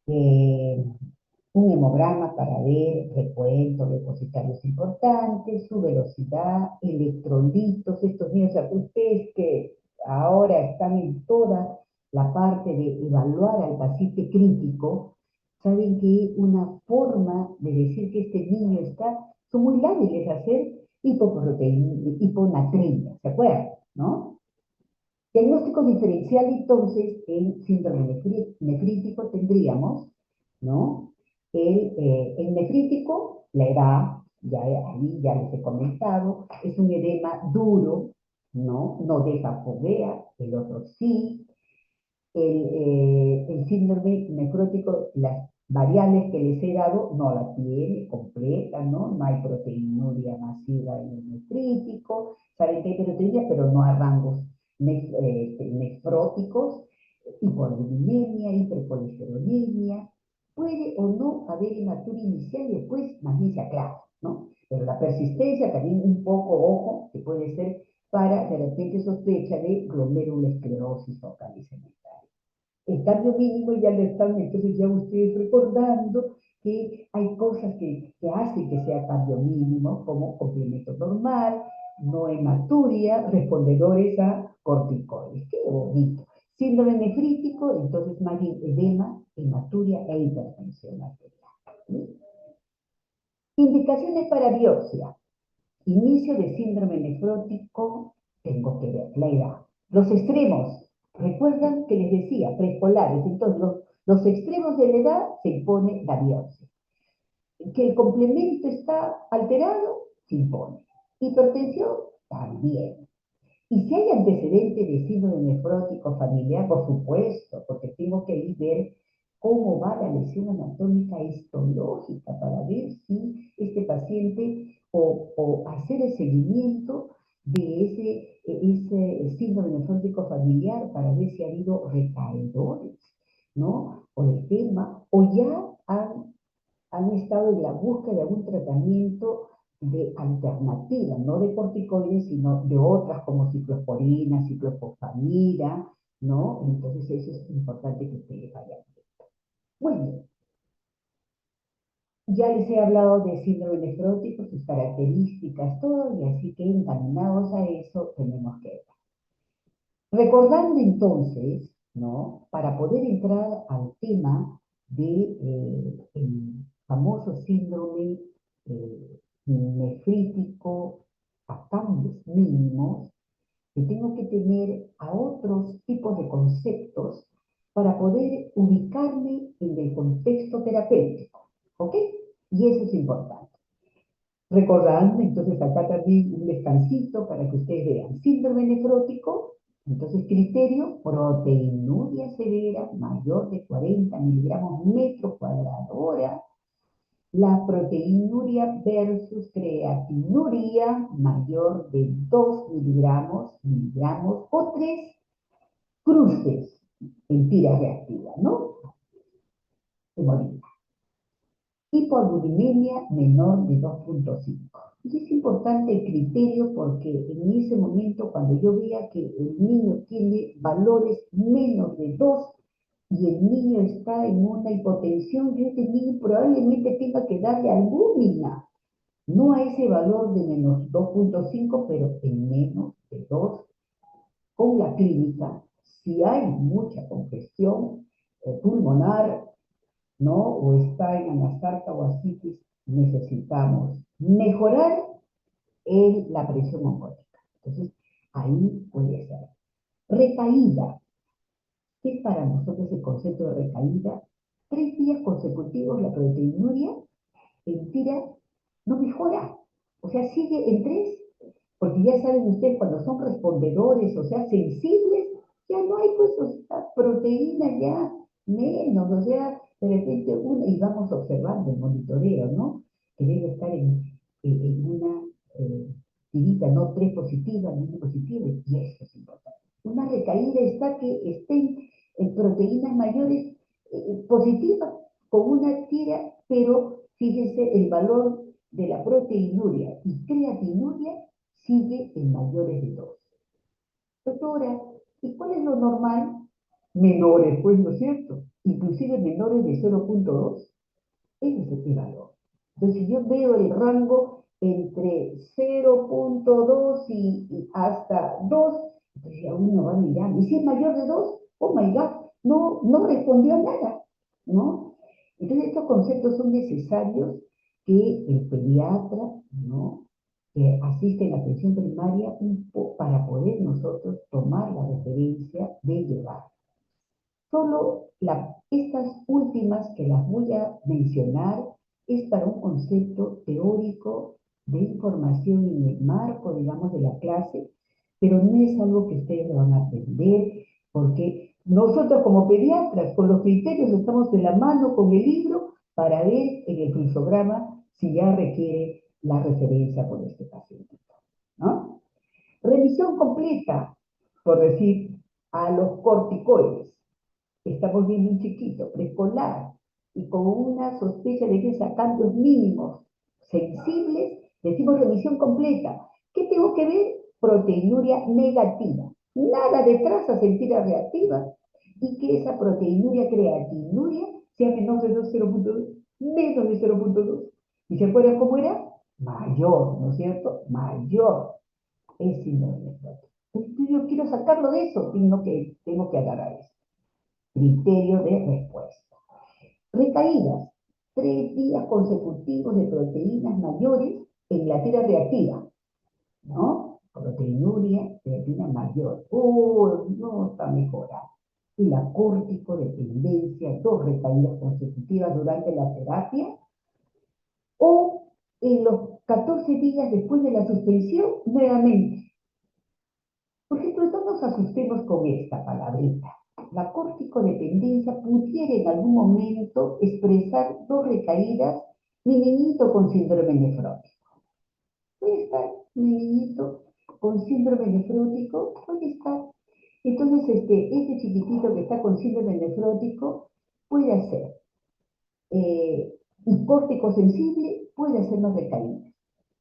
S1: Eh, un hemograma para ver recuentos depositarios importantes, su velocidad, electrolitos, estos niños, o sea, ustedes que ahora están en toda la parte de evaluar al paciente crítico, saben que una forma de decir que este niño está, son muy lábiles a hacer hipoproteína, hiponatremia, ¿se acuerdan? ¿No? Diagnóstico diferencial, entonces, en síndrome nefrítico tendríamos, ¿no? El nefrítico, la edad, ya ahí ya les he comentado, es un edema duro, ¿no? No deja foguea, el otro sí. El síndrome nefrótico, las variables que les he dado no la tiene completa, ¿no? No hay proteinuria masiva en el nefrítico, saben que hay proteinuria, pero no a rangos nefróticos, hipolinemia, hipercolesterolemia, puede o no haber hematuria inicial y después magnesia clara, ¿no? Pero la persistencia también un poco, ojo, que puede ser para de repente sospecha de glomerulosclerosis o cáncer. El cambio mínimo ya lo están, entonces ya ustedes recordando que hay cosas que hacen que sea cambio mínimo, como complemento normal, no hematuria, respondedores a corticoides. Qué bonito. Síndrome nefrítico, entonces más bien edema, hematuria e hipertensión arterial. ¿Sí? Indicaciones para biopsia. Inicio de síndrome nefrótico, tengo que ver la edad. Los extremos, recuerdan que les decía, preescolares, entonces los extremos de la edad se impone la biopsia. Que el complemento está alterado, se impone. Hipertensión, también. Y si hay antecedentes de síndrome nefrótico familiar, por supuesto, porque tengo que ahí ver cómo va la lesión anatómica histológica para ver si este paciente o hacer el seguimiento de ese síndrome nefrótico familiar para ver si ha habido recaedores, ¿no? Por el tema, o ya han estado en la búsqueda de algún tratamiento de alternativa, no de corticoides, sino de otras como ciclosporina, ciclofosfamida, ¿no? Entonces eso es importante que ustedes vayan viendo. Bueno, ya les he hablado de síndrome nefrótico, sus características, todo, y así que encaminados a eso tenemos que ver. Recordando entonces, ¿no? Para poder entrar al tema de el famoso síndrome nefrítico a cambios mínimos, que tengo que tener a otros tipos de conceptos para poder ubicarme en el contexto terapéutico, ¿ok? Y eso es importante. Recordando, entonces acá también un descansito para que ustedes vean. Síndrome nefrótico, entonces criterio, proteinuria severa mayor de 40 miligramos metro cuadrado hora, la proteinuria versus creatinuria mayor de 2 miligramos o 3 cruces en tira reactiva, ¿no? Hemorina. Hipoalbuminemia menor de 2,5. Y es importante el criterio porque en ese momento, cuando yo vea que el niño tiene valores menos de 2 y el niño está en una hipotensión, yo a este niño probablemente tenga que darle albúmina, no a ese valor de menos 2,5, pero en menos de 2 con la clínica. Si hay mucha congestión pulmonar, ¿no? O está en anasarca o ascitis, necesitamos mejorar la presión oncótica. Entonces, ahí puede ser. Recaída. ¿Qué es para nosotros el concepto de recaída? 3 días consecutivos la proteinuria en tira no mejora. O sea, sigue en 3, porque ya saben ustedes, cuando son respondedores, o sea, sensibles, ya no hay pues, o sea, proteína ya menos, o sea, de repente una, y vamos observando el monitoreo, ¿no? Que debe estar en una tirita, no 3 positivas, ni 1 positiva, y eso es importante. Una recaída está que estén en proteínas mayores positivas, con una tira, pero fíjense el valor de la proteinuria y creatinuria sigue en mayores de 2. Doctora, ¿y cuál es lo normal? Menores, pues, ¿no es cierto? Inclusive menores de 0,2, ese es el valor. Entonces, si yo veo el rango entre 0,2 y hasta 2, entonces ya uno va mirando. Y si es mayor de 2, oh my God, no respondió a nada, ¿no? Entonces, estos conceptos son necesarios que el pediatra, ¿no? Que asiste en la atención primaria para poder nosotros tomar la referencia de llevar. Solo estas últimas que las voy a mencionar es para un concepto teórico de información en el marco, digamos, de la clase, pero no es algo que ustedes lo van a aprender, porque nosotros como pediatras, con los criterios, estamos de la mano con el libro para ver en el fluxograma si ya requiere la referencia por este paciente, ¿no? Revisión completa, por decir, a los corticoides. Estamos viendo un chiquito preescolar y con una sospecha de que es a cambios mínimos sensibles, decimos revisión completa. ¿Qué tengo que ver? Proteinuria negativa. Nada de trazas en tira reactiva y que esa proteinuria creatinuria sea menor de 0,2, menos de 0,2. ¿Y se acuerdan cómo era? Mayor, ¿no es cierto? Mayor. Es síndrome nefrótico. Entonces yo quiero sacarlo de eso, tengo que agarrar eso. Criterio de respuesta. Recaídas. 3 días consecutivos de proteínas mayores en la tira reactiva, ¿no? Proteinuria, creatina mayor. Oh, no está mejorando. Y la corticodependencia, 2 recaídas consecutivas durante la terapia, o en los 14 días después de la suspensión, nuevamente. Por ejemplo, no nos asustemos con esta palabrita. La corticodependencia pudiera en algún momento expresar 2 recaídas, mi niñito con síndrome nefrótico. Puede estar mi niñito con síndrome nefrótico, puede estar. Entonces, este chiquitito que está con síndrome nefrótico puede hacer, y córtico sensible puede hacernos recaídas.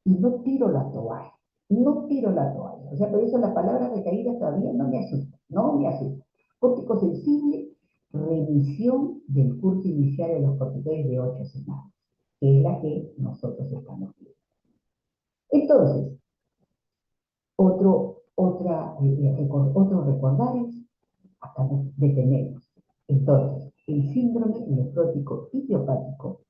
S1: Y no tiro la toalla, no tiro la toalla. O sea, por eso la palabra recaída todavía no me asusta, no me asusta. Córtico sensible, remisión del curso inicial de los corticoides de 8 semanas, que es la que nosotros estamos viendo. Entonces, otro recordar es, acá nos detenemos. Entonces, el síndrome nefrótico idiopático,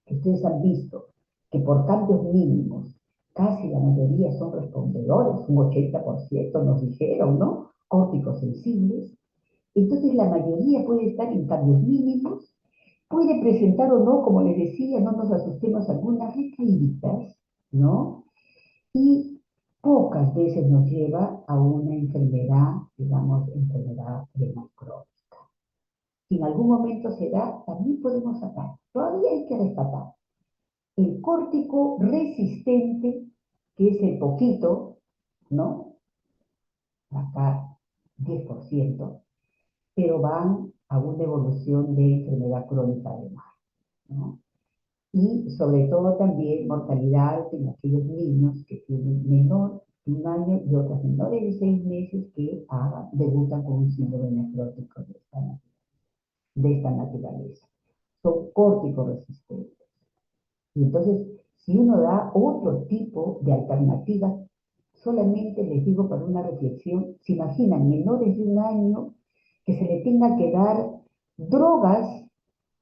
S1: que ustedes han visto que por cambios mínimos, casi la mayoría son respondedores, un 80% nos dijeron, ¿no? Córticos sensibles. Entonces la mayoría puede estar en cambios mínimos, puede presentar o no, como les decía, no nos asustemos, algunas recaídas, ¿no? Y pocas veces nos lleva a una enfermedad, digamos, enfermedad renal crónica. Si en algún momento se da, también podemos sacar. Todavía hay que rescatar el córtico resistente, que es el poquito, ¿no? Acá 10%, pero van a una evolución de enfermedad crónica además, ¿no? Y sobre todo también mortalidad en aquellos niños que tienen menor de 1 año y otras menores de 6 meses que debutan con un síndrome nefrótico de esta naturaleza. Son córtico resistentes. Y entonces, si uno da otro tipo de alternativa, solamente les digo para una reflexión, se imaginan menores de 1 año que se le tenga que dar drogas,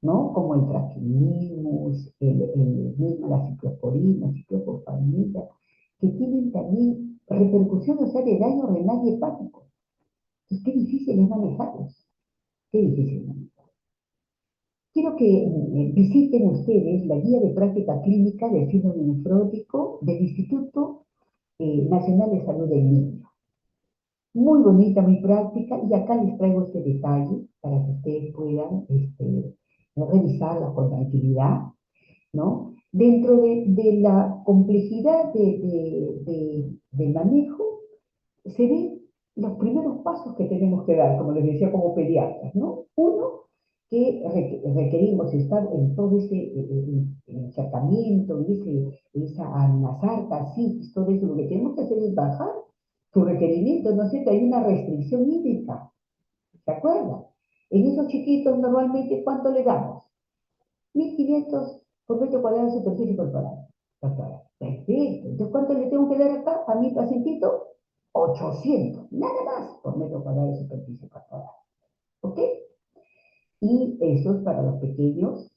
S1: ¿no? Como el traquinimus, la ciclosporina, ciclophosphamida, que tienen también repercusiones, o sea, de daño renal y hepático. Y qué difícil es manejarlos, qué difícil manejarlos. Quiero que visiten ustedes la guía de práctica clínica del síndrome nefrótico del Instituto Nacional de Salud del Niño. Muy bonita, muy práctica, y acá les traigo este detalle para que ustedes puedan revisarla con tranquilidad, ¿no? Dentro de la complejidad del manejo, se ven los primeros pasos que tenemos que dar, como les decía, como pediatras, ¿no? Uno, que requerimos estar en todo ese encharcamiento, en las arcas, sí, todo eso. Lo que tenemos que hacer es bajar su requerimiento, ¿no es cierto? Hay una restricción hídrica, ¿se acuerdan? En esos chiquitos, normalmente, ¿cuánto le damos? 1500 por metro cuadrado de superficie corporal. Doctora, perfecto. Entonces, ¿cuánto le tengo que dar acá a mi pacientito? 800, nada más por metro cuadrado de superficie corporal. ¿Ok? Y eso es para los pequeños,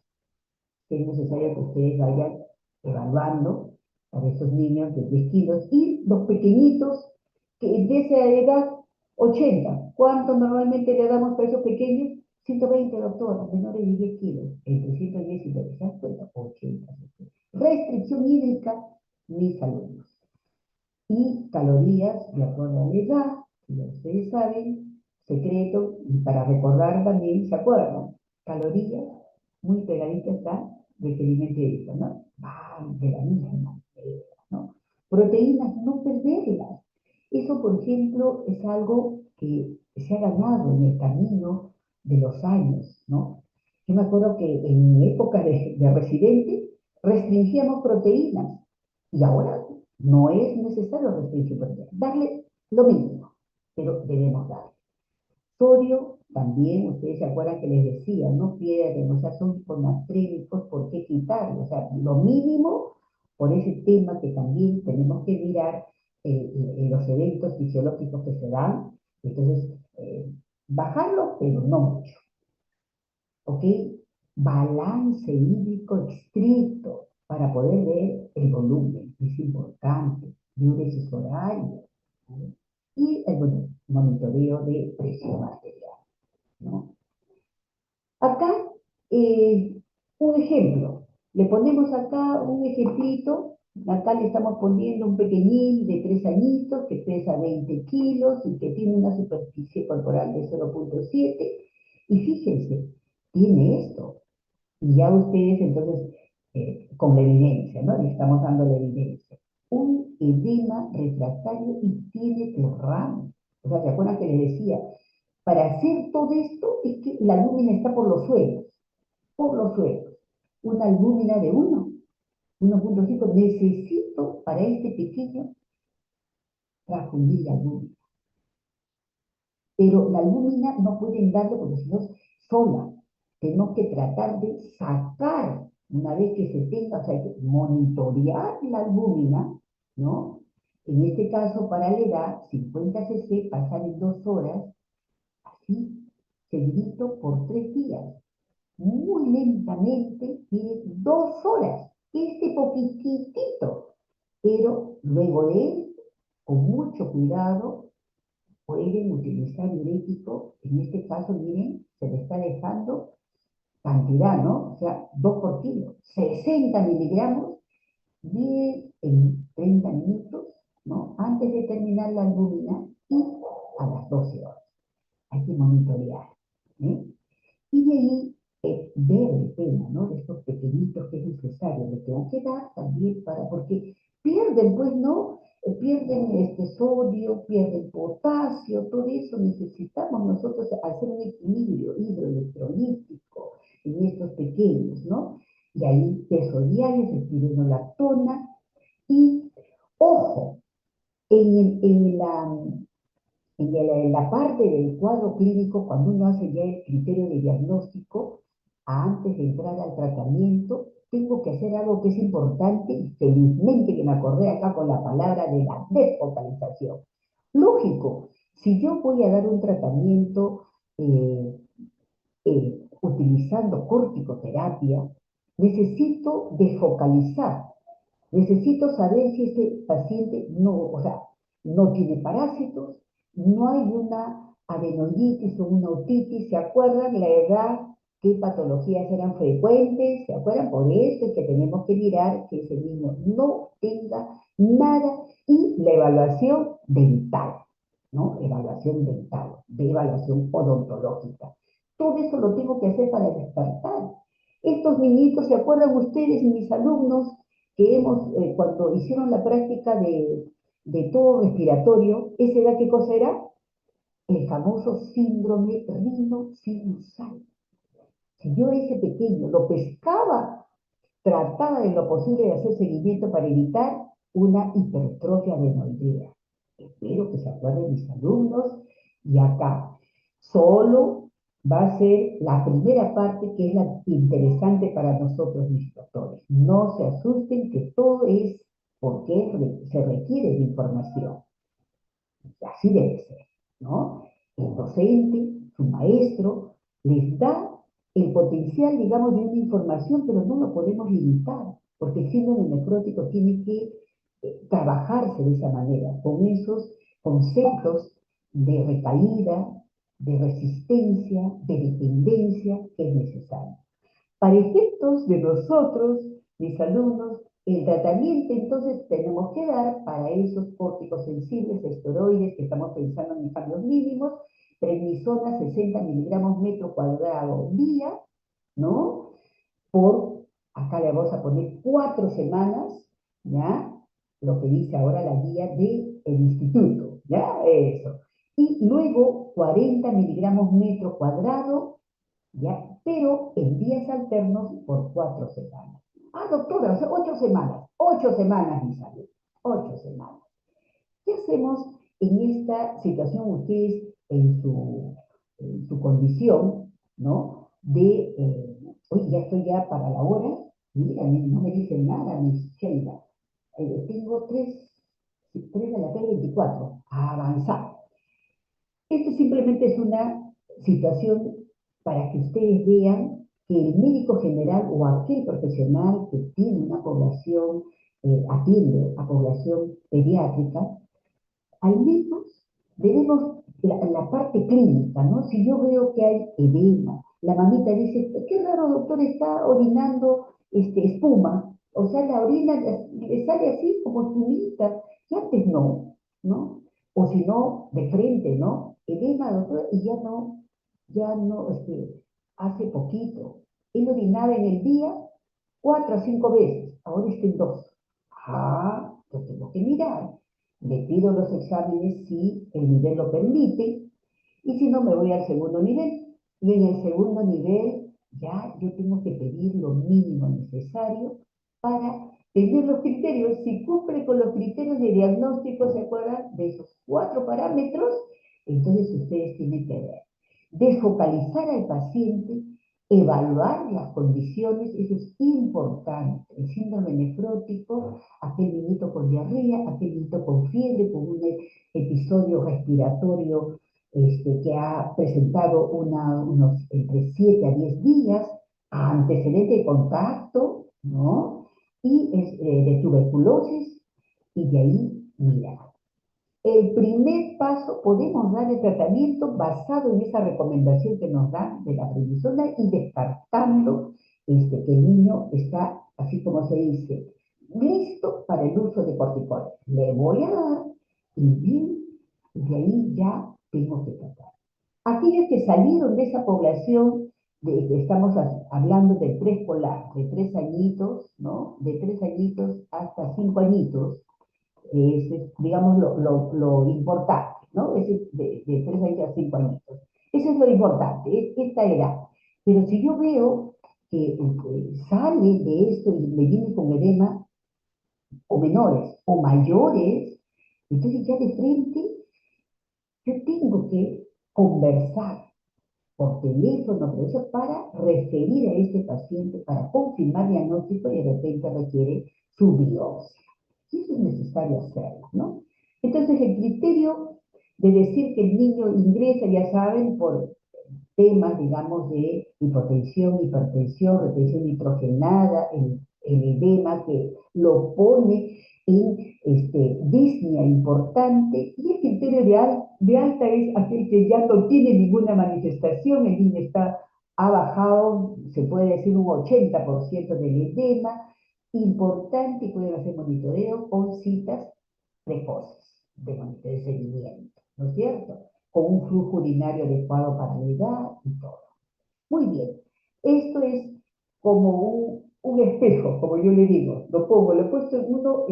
S1: que es necesario que ustedes vayan evaluando para esos niños de 10 kilos. Y los pequeñitos, que de esa edad, 80. ¿Cuánto normalmente le damos para esos pequeños? 120, doctora, menores de 10 kilos. Entre 110 y 110, ¿se dan cuenta? 80. Restricción hídrica, mis alumnos. Y calorías de acuerdo a la edad, que ya ustedes saben, secreto, y para recordar también, ¿se acuerdan? Calorías muy pegaditas a requerimiento hídrico, ¿no? Van de la misma manera, ¿no? Proteínas, no perderlas. Eso, por ejemplo, es algo que se ha ganado en el camino de los años, ¿no? Yo me acuerdo que en mi época de residente restringíamos proteínas, y ahora no es necesario restringir proteínas, darle lo mínimo, pero debemos darle. Sodio, también, ustedes se acuerdan que les decía, no pierden, o sea, son hiponatrémicos, ¿por qué quitarlo? O sea, lo mínimo por ese tema que también tenemos que mirar los eventos fisiológicos que se dan, entonces, bajarlo, pero no mucho, ¿ok? Balance hídrico estricto para poder ver el volumen, es importante, diuresis horaria, ¿no? Y el monitoreo de presión arterial, ¿no? Acá, un ejemplo, le ponemos acá un ejemplito, acá le estamos poniendo un pequeñín de 3 añitos que pesa 20 kilos y que tiene una superficie corporal de 0,7, y fíjense, tiene esto, y ya ustedes entonces, con la evidencia, ¿no? Le estamos dando la evidencia. Un edema refractario y tiene derrame. O sea, ¿se acuerdan que les decía? Para hacer todo esto es que la albúmina está por los suelos, por los suelos. Una albúmina de 1,5, necesito para este pequeño transfundir la albúmina. Pero la albúmina no pueden darle porque si no es sola. Tenemos que tratar de sacar, una vez que se tenga, o sea, que monitorear la albúmina, ¿no? En este caso, para la edad, 50 cc, pasar en 2 horas, así, seguidito por 3 días. Muy lentamente, tiene 2 horas, este poquitito, pero luego de él, con mucho cuidado, pueden utilizar diurético. En este caso, miren, se le está dejando cantidad, ¿no? O sea, 2 por kilo, 60 miligramos, 10 en 30 minutos, ¿no? Antes de terminar la albúmina y a las 12 horas. Hay que monitorear, ¿eh? Y de ahí ver el tema, ¿no? De estos pequeñitos que es necesario, le tengo que dar también para, porque pierden, pues, ¿no? Pierden este sodio, pierden potasio, todo eso necesitamos nosotros hacer un equilibrio hidroelectrolítico en estos pequeños, ¿no? Y ahí tesodiales, espironolactona, y ojo, en la parte del cuadro clínico, cuando uno hace ya el criterio de diagnóstico, antes de entrar al tratamiento, tengo que hacer algo que es importante y felizmente que me acordé acá con la palabra de la desfocalización. Lógico, si yo voy a dar un tratamiento eh, utilizando corticoterapia, necesito desfocalizar. Necesito saber si este paciente no, o sea, no tiene parásitos, no hay una adenoiditis o una otitis, ¿se acuerdan la edad? ¿Qué patologías eran frecuentes? ¿Se acuerdan? Por eso es que tenemos que mirar que ese niño no tenga nada y la evaluación dental, ¿no? Evaluación dental, de evaluación odontológica. Todo eso lo tengo que hacer para despertar. Estos niñitos, ¿se acuerdan ustedes, mis alumnos, que cuando hicieron la práctica de todo respiratorio, ¿esa era qué cosa era? El famoso síndrome rinosinusal. Si yo ese pequeño lo pescaba, trataba de lo posible de hacer seguimiento para evitar una hipertrofia adenoidea. Espero que se acuerden mis alumnos. Y acá, solo va a ser la primera parte que es la interesante para nosotros, mis doctores. No se asusten que todo es porque se requiere de información. Así debe ser, ¿no? El docente, su maestro, les da el potencial, digamos, de una información, pero no lo podemos limitar, porque el síndrome nefrótico tiene que trabajarse de esa manera, con esos conceptos de recaída, de resistencia, de dependencia que es necesario. Para efectos de nosotros, mis alumnos, el tratamiento entonces tenemos que dar para esos córticos sensibles, esteroides, que estamos pensando en cambios mínimos, prednisona 60 miligramos metro cuadrado día, ¿no? Por, acá le vamos a poner 4 semanas, ¿ya? Lo que dice ahora la guía del instituto, ¿ya? Eso. Y luego 40 miligramos metro cuadrado, ¿ya? Pero en días alternos por 4 semanas. Ah, doctora, o sea, 8 semanas. 8 semanas, mi salud. 8 semanas. ¿Qué hacemos en esta situación ustedes en su condición, ¿no? Oye, ya estoy ya para la hora. Mira, no me dicen nada, mis Sheila. Tengo 3 de la tarde 24. A avanzar. Esto simplemente es una situación para que ustedes vean que el médico general o aquel profesional que tiene una población, atiende a población pediátrica, al menos debemos la parte clínica, ¿no? Si yo veo que hay edema, la mamita dice, qué raro doctor, está orinando espuma, o sea, la orina le sale así como espumita, y antes no, ¿no? O si no, de frente, ¿no? Edema, doctor, y ya no, hace poquito. Él orinaba en el día 4 o 5 veces, ahora está en 2. Ah, lo tengo que mirar. Le pido los exámenes si el nivel lo permite y si no me voy al segundo nivel. Y en el segundo nivel ya yo tengo que pedir lo mínimo necesario para tener los criterios. Si cumple con los criterios de diagnóstico, ¿se acuerdan? De esos 4 parámetros, entonces ustedes tienen que ver. Desfocalizar al paciente, evaluar las condiciones, eso es importante. El síndrome nefrótico, aquel niñito con diarrea, aquel niñito con fiebre, con un episodio respiratorio que ha presentado unos entre 7 a 10 días, antecedente de contacto, ¿no? Y de tuberculosis, y de ahí, mira, el primer paso, podemos dar el tratamiento basado en esa recomendación que nos dan de la prednisona y descartando que el niño está, así como se dice, listo para el uso de corticoides. Le voy a dar y bien, de ahí ya tengo que tratar. Aquellos que salieron de esa población, estamos hablando de preescolar, de 3 añitos, ¿no? De 3 añitos hasta 5 añitos, es, digamos, lo importante, ¿no? Es de 3 años a 5 añitos. Eso es lo importante, es esta edad. Pero si yo veo que sale de esto y me viene con edema, o menores, o mayores, entonces ya de frente yo tengo que conversar. por teléfono, pero eso para referir a este paciente, para confirmar diagnóstico y de repente requiere su biopsia. Y eso es necesario hacerlo, ¿no? Entonces, el criterio de decir que el niño ingresa, ya saben, por temas, digamos, de hipotensión, hipertensión, retención nitrogenada, el edema que lo pone en disnea importante, y el criterio de alta es aquel que ya no tiene ninguna manifestación, el niño ha bajado, se puede decir, un 80% del edema, importante, y pueden hacer monitoreo con citas precoces de seguimiento, ¿no es cierto? Con un flujo urinario adecuado para la edad y todo. Muy bien, esto es como un espejo, como yo le digo, lo he puesto en uno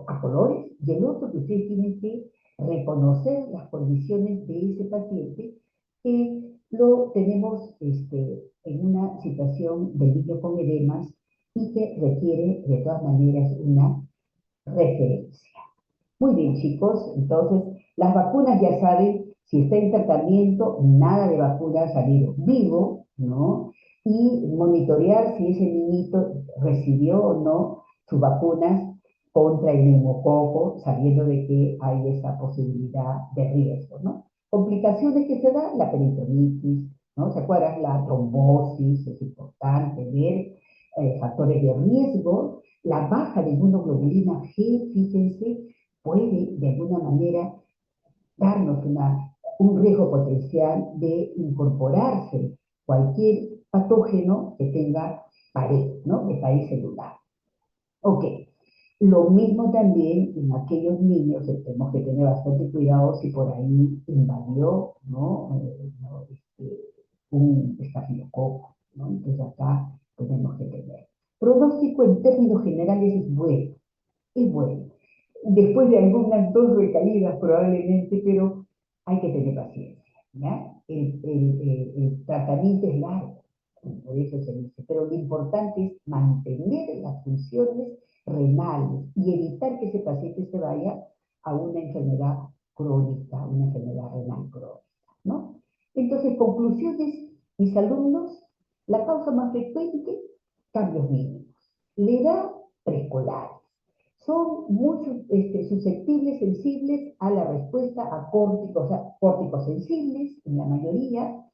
S1: a colores y el otro que ustedes tienen que reconocer las condiciones de ese paciente que lo tenemos en una situación de niño con edemas y que requiere de todas maneras una referencia. Muy bien, chicos, entonces las vacunas ya saben, si está en tratamiento, nada de vacuna ha salido vivo, ¿no? Y monitorear si ese niñito recibió o no sus vacunas contra el neumococo, sabiendo de que hay esa posibilidad de riesgo, ¿no? Complicaciones que se dan, la peritonitis, ¿no? ¿Se acuerdan? La trombosis, es importante ver factores de riesgo, la baja de inmunoglobulina G, fíjense, puede de alguna manera darnos un riesgo potencial de incorporarse cualquier patógeno que tenga pared, ¿no? De pared celular. Ok, lo mismo también en aquellos niños, tenemos que tener bastante cuidado si por ahí invadió, ¿no? Un estafilococo, ¿no? Entonces acá tenemos que tener. Pronóstico en términos generales es bueno, es bueno. Después de algunas dos recaídas probablemente, pero hay que tener paciencia, ¿ya? El tratamiento es largo, por eso se dice, pero lo importante es mantener las funciones renales y evitar que ese paciente se vaya a una enfermedad crónica, una enfermedad renal crónica, ¿no? Entonces, conclusiones, mis alumnos, la causa más frecuente, cambios mínimos. La edad preescolar, son muy susceptibles, sensibles a la respuesta a córticos, o sea, córticos sensibles en la mayoría.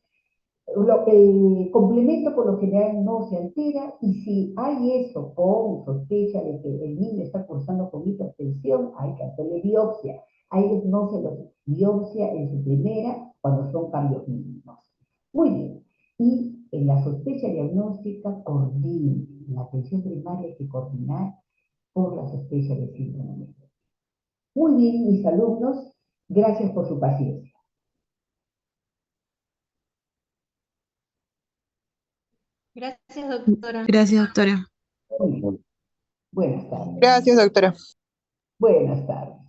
S1: El complemento por lo general no se altera y si hay eso con sospecha de que el niño está cursando con hipertensión, hay que hacerle biopsia. Hay que no se lo biopsia en su primera cuando son cambios mínimos. Muy bien. Y en la sospecha diagnóstica, coordine. En la atención primaria hay que coordinar por la sospecha de síndrome metabólico. Muy bien, mis alumnos, gracias por su paciencia.
S2: Gracias, doctora.
S3: Gracias, doctora.
S1: Muy bien. Buenas tardes.
S4: Gracias, doctora.
S1: Buenas tardes.